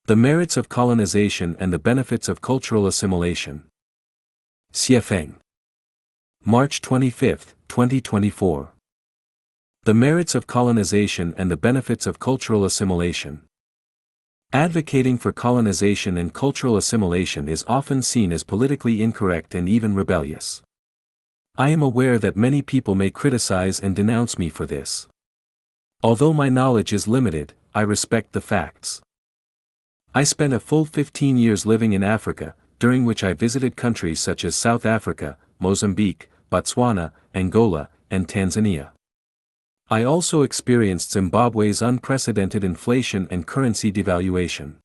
The merits of colonization and the benefits of cultural assimilation. Xiefeng. March 25, 2024. The merits of colonization and the benefits of cultural assimilation. Advocating for colonization and cultural assimilation is often seen as politically incorrect and even rebellious. I am aware that many people may criticize and denounce me for this. Although my knowledge is limited, I respect the facts. I spent a full 15 years living in Africa, during which I visited countries such as South Africa, Mozambique, Botswana, Angola, and Tanzania. I also experienced Zimbabwe's unprecedented inflation and currency devaluation.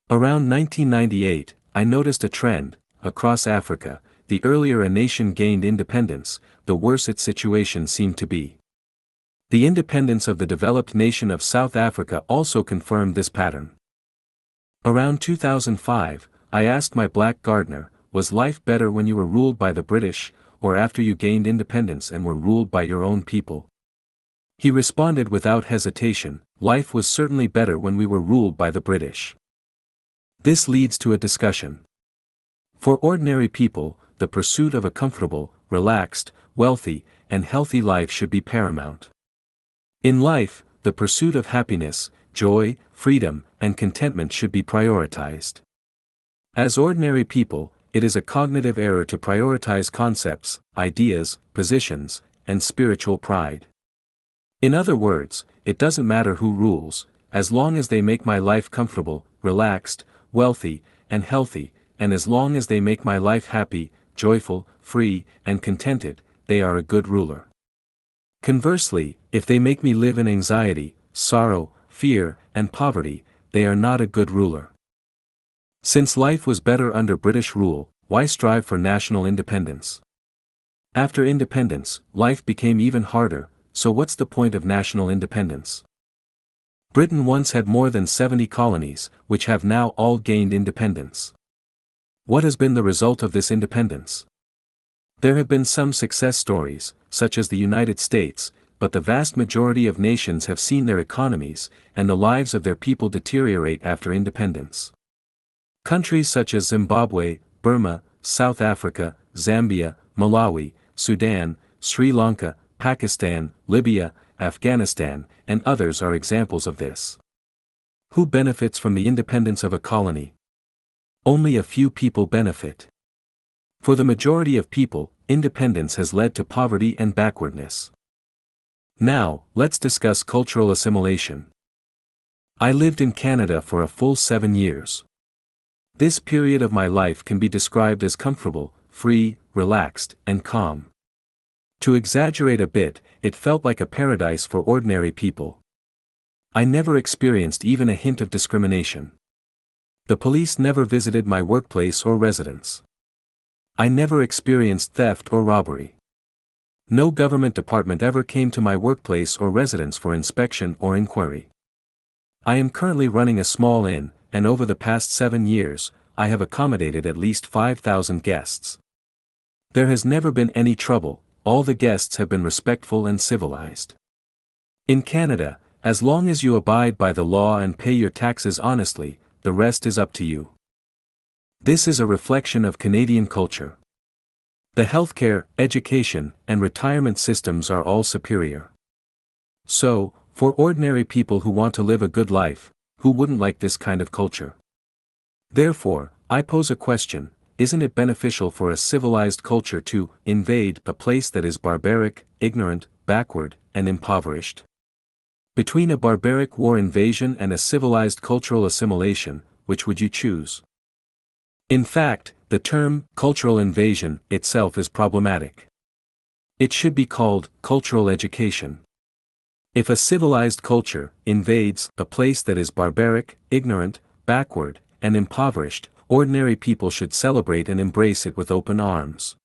Around 1998, I noticed a trend: across Africa, the earlier a nation gained independence, the worse its situation seemed to be. The independence of the developed nation of South Africa also confirmed this pattern. Around 2005, I asked my black gardener, was life better when you were ruled by the British, or after you gained independence and were ruled by your own people? He responded without hesitation, life was certainly better when we were ruled by the British. This leads to a discussion. For ordinary people, the pursuit of a comfortable, relaxed, wealthy, and healthy life should be paramount. In life, the pursuit of happiness, joy, freedom, and contentment should be prioritized. As ordinary people, it is a cognitive error to prioritize concepts, ideas, positions, and spiritual pride. In other words, it doesn't matter who rules, as long as they make my life comfortable, relaxed, wealthy, and healthy, and as long as they make my life happy, joyful, free, and contented, they are a good ruler. Conversely, if they make me live in anxiety, sorrow, fear, and poverty, they are not a good ruler. Since life was better under British rule, why strive for national independence? After independence, life became even harder, so what's the point of national independence? Britain once had more than 70 colonies, which have now all gained independence. What has been the result of this independence? There have been some success stories, such as the United States, but the vast majority of nations have seen their economies and the lives of their people deteriorate after independence. Countries such as Zimbabwe, Burma, South Africa, Zambia, Malawi, Sudan, Sri Lanka, Pakistan, Libya, Afghanistan, and others are examples of this. Who benefits from the independence of a colony? Only a few people benefit. For the majority of people, independence has led to poverty and backwardness. Now, let's discuss cultural assimilation. I lived in Canada for a full 7 years. This period of my life can be described as comfortable, free, relaxed, and calm. To exaggerate a bit, it felt like a paradise for ordinary people. I never experienced even a hint of discrimination. The police never visited my workplace or residence. I never experienced theft or robbery. No government department ever came to my workplace or residence for inspection or inquiry. I am currently running a small inn, and over the past 7 years, I have accommodated at least 5,000 guests. There has never been any trouble, all the guests have been respectful and civilized. In Canada, as long as you abide by the law and pay your taxes honestly, the rest is up to you. This is a reflection of Canadian culture. The healthcare, education, and retirement systems are all superior. So, for ordinary people who want to live a good life, who wouldn't like this kind of culture? Therefore, I pose a question: isn't it beneficial for a civilized culture to invade a place that is barbaric, ignorant, backward, and impoverished? Between a barbaric war invasion and a civilized cultural assimilation, which would you choose? In fact, the term cultural invasion itself is problematic. It should be called cultural education. If a civilized culture invades a place that is barbaric, ignorant, backward, and impoverished, ordinary people should celebrate and embrace it with open arms.